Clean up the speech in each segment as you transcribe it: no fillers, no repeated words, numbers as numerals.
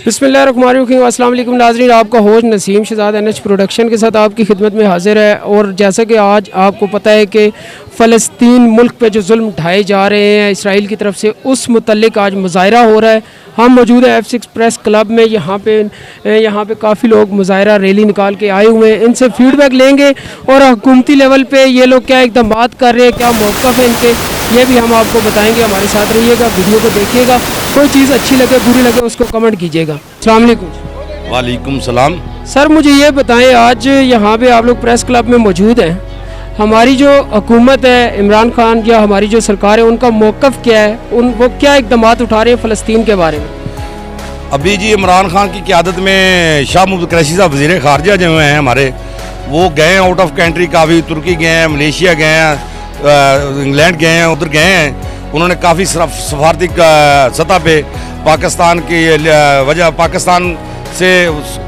बिस्मिल्लाहिर्रहमानिर्रहीम। अस्सलाम वालेकुम नाज़रीन, आपका host Naseem Shahzad NH production के साथ आपकी खिदमत में हाजिर है। और जैसा कि आज आपको पता है कि फ़लस्तीन मुल्क पे जो जुल्म ढाए जा रहे हैं इसराइल की तरफ से, उस मुतल्लिक आज मुज़ाहरा हो रहा है। हम मौजूद हैं F6 प्रेस क्लब में। यहाँ पे काफ़ी लोग मुज़ाहरा रैली निकाल के आए हुए हैं। इनसे फीडबैक लेंगे और हुकूमती लेवल पे ये लोग क्या इक़दामात कर रहे हैं, क्या मौक़िफ़ है इनके, ये भी हम आपको बताएंगे। हमारे साथ रहिएगा, वीडियो को देखिएगा। कोई चीज़ अच्छी लगे बुरी लगे उसको कमेंट कीजिएगा। अस्सलाम वालेकुम। वालेकुम सलाम। सर मुझे ये बताएं, आज यहाँ पे आप लोग प्रेस क्लब में मौजूद हैं, हमारी जो हुकूमत है, इमरान खान या हमारी जो सरकार है, उनका मौक़िफ़ क्या है, वो क्या इक़दामात उठा रहे हैं फ़लस्तीन के बारे में? अभी जी इमरान खान की क़यादत में शाह महमूद कुरैशी साहब वज़ीर ख़ारजा जो हैं हमारे, वो गए हैं आउट ऑफ कंट्री, काफ़ी तुर्की गए हैं, मलेशिया गए हैं, इंग्लैंड गए हैं, उधर गए हैं। उन्होंने काफ़ी सफारती सतह पे पाकिस्तान की पाकिस्तान से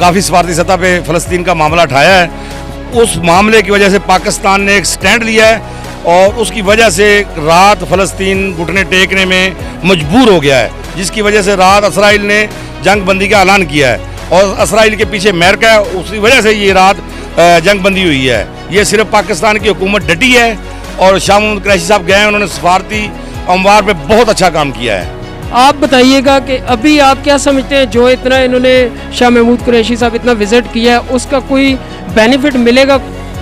काफ़ी सफारती सतह पे फ़लस्तीन का मामला उठाया है। उस मामले की वजह से पाकिस्तान ने एक स्टैंड लिया है और उसकी वजह से रात फ़लस्तीन घुटने टेकने में मजबूर हो गया है, जिसकी वजह से रात इसराइल ने जंग बंदी का ऐलान किया है और इसराइल के पीछे अमेरिका है, उसी वजह से ये रात जंग बंदी हुई है। ये सिर्फ पाकिस्तान की हुकूमत डटी है और शाह महमूद कुरैशी साहब गए हैं, उन्होंने सफारती अमवार पे बहुत अच्छा काम किया है। आप बताइएगा कि अभी आप क्या समझते हैं, जो इतना इन्होंने शाह महमूद कुरैशी साहब इतना विज़िट किया है, उसका कोई बेनिफिट मिलेगा?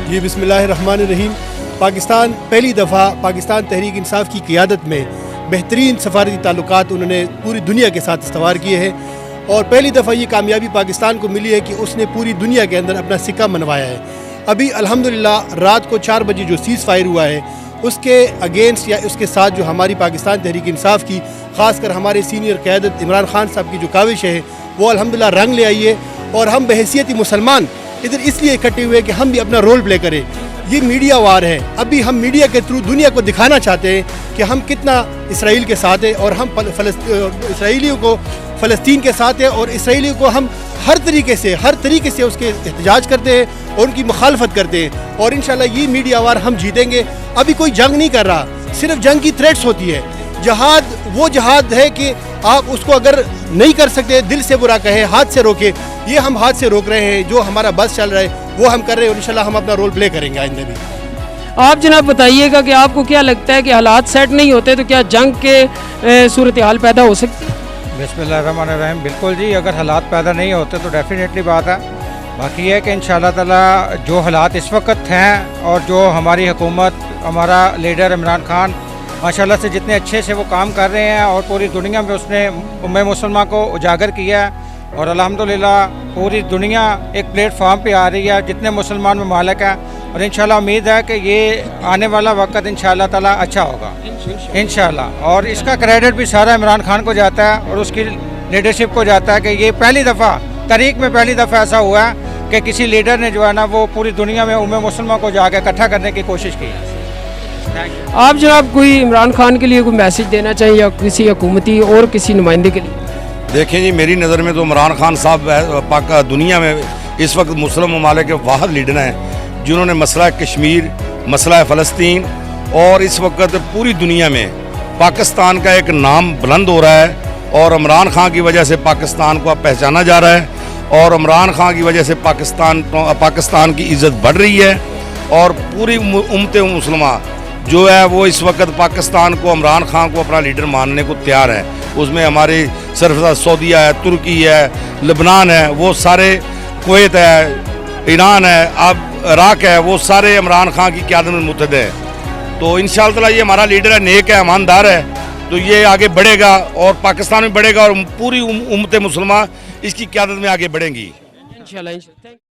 जी बिस्मिल्लाहिर्रहमानिर्रहीम। पाकिस्तान पहली दफ़ा पाकिस्तान तहरीक इंसाफ की क़ियादत में बेहतरीन सफारती ताल्लुकात उन्होंने पूरी दुनिया के साथ इस्तवार किए हैं और पहली दफ़ा ये कामयाबी पाकिस्तान को मिली है कि उसने पूरी दुनिया के अंदर अपना सिक्का मनवाया है। अभी अल्हम्दुलिल्लाह रात को 4 बजे जो सीज़ फायर हुआ है उसके अगेंस्ट या उसके साथ जो हमारी पाकिस्तान तहरीक इंसाफ की, ख़ासकर हमारे सीनियर क़यादत इमरान खान साहब की जो काविश है वो अल्हम्दुलिल्लाह रंग ले आई है। और हम बहैसियत मुसलमान इधर इसलिए इकट्ठे हुए कि हम भी अपना रोल प्ले करें। ये मीडिया वार है, अभी हम मीडिया के थ्रू दुनिया को दिखाना चाहते हैं कि हम कितना इसराइल के साथ हैं और हम इसराइलियों को फ़लस्तीन के साथ हैं और इसराइलियों को हम हर तरीके से उसके एहतजाज करते हैं और उनकी मुखालफत करते हैं और इंशाल्लाह ये मीडिया वार हम जीतेंगे। अभी कोई जंग नहीं कर रहा, सिर्फ जंग की थ्रेट्स होती है। जहाद वो जहाद है कि आप उसको अगर नहीं कर सकते, दिल से बुरा कहे, हाथ से रोके। ये हम हाथ से रोक रहे हैं, जो हमारा बस चल रहा है वो हम कर रहे हैं और इंशाल्लाह हम अपना रोल प्ले करेंगे आइंदा भी। आप जनाब बताइएगा कि आपको क्या लगता है कि हालात सेट नहीं होते तो क्या जंग के सूरत हाल पैदा हो सकती है? बिस्मिल्लाहिर्रहमानिर्रहीम। बिल्कुल जी, अगर हालात पैदा नहीं होते तो डेफिनेटली बात है। बाकी है कि इंशाअल्लाह ताला जो हालात इस वक्त हैं और जो हमारी हुकूमत, हमारा लीडर इमरान खान माशाल्लाह से जितने अच्छे से वो काम कर रहे हैं और पूरी दुनिया में उसने उम्मे मुसलमान को उजागर किया है और अल्हम्दुलिल्लाह पूरी दुनिया एक प्लेटफॉर्म पे आ रही है, जितने मुसलमान ममालिक हैं। और इंशाल्लाह उम्मीद है कि ये आने वाला वक्त इंशाल्लाह ताला अच्छा होगा इंशाल्लाह। और इसका क्रेडिट भी सारा इमरान खान को जाता है और उसकी लीडरशिप को जाता है कि ये पहली दफ़ा तारीख में पहली दफ़ा ऐसा हुआ है कि किसी लीडर ने जो है ना वो पूरी दुनिया में उम्मे मुसलमान को जाकर इकट्ठा करने की कोशिश की है। आप जनाब कोई इमरान खान के लिए कोई मैसेज देना चाहिए या किसी हुकूमती और किसी नुमाइंदे के लिए? देखें जी, मेरी नज़र में तो इमरान खान साहब पाक दुनिया में इस वक्त मुस्लिम ममालिक के वाहिद लीडर हैं जिन्होंने मसला कश्मीर, मसला फ़लस्तीन और इस वक्त पूरी दुनिया में पाकिस्तान का एक नाम बुलंद हो रहा है और इमरान खान की वजह से पाकिस्तान को अब पहचाना जा रहा है और इमरान खान की वजह से पाकिस्तान की इज़्ज़त बढ़ रही है और पूरी उम्मत मुसलमा जो है वो इस वक्त पाकिस्तान को, इमरान खान को अपना लीडर मानने को तैयार है। उसमें हमारे सरफराज सऊदीया है, तुर्की है, लबनान है, वो सारे, कुवैत है, ईरान है, अब इराक है, वो सारे इमरान खान की क़यादत में मुत्तहद हैं। तो इंशाअल्लाह ताला ये हमारा लीडर है, नेक है, ईमानदार है, तो ये आगे बढ़ेगा और पाकिस्तान में बढ़ेगा और पूरी उम्मत मुसलमान इसकी क़यादत में आगे बढ़ेंगी इंशाअल्लाह।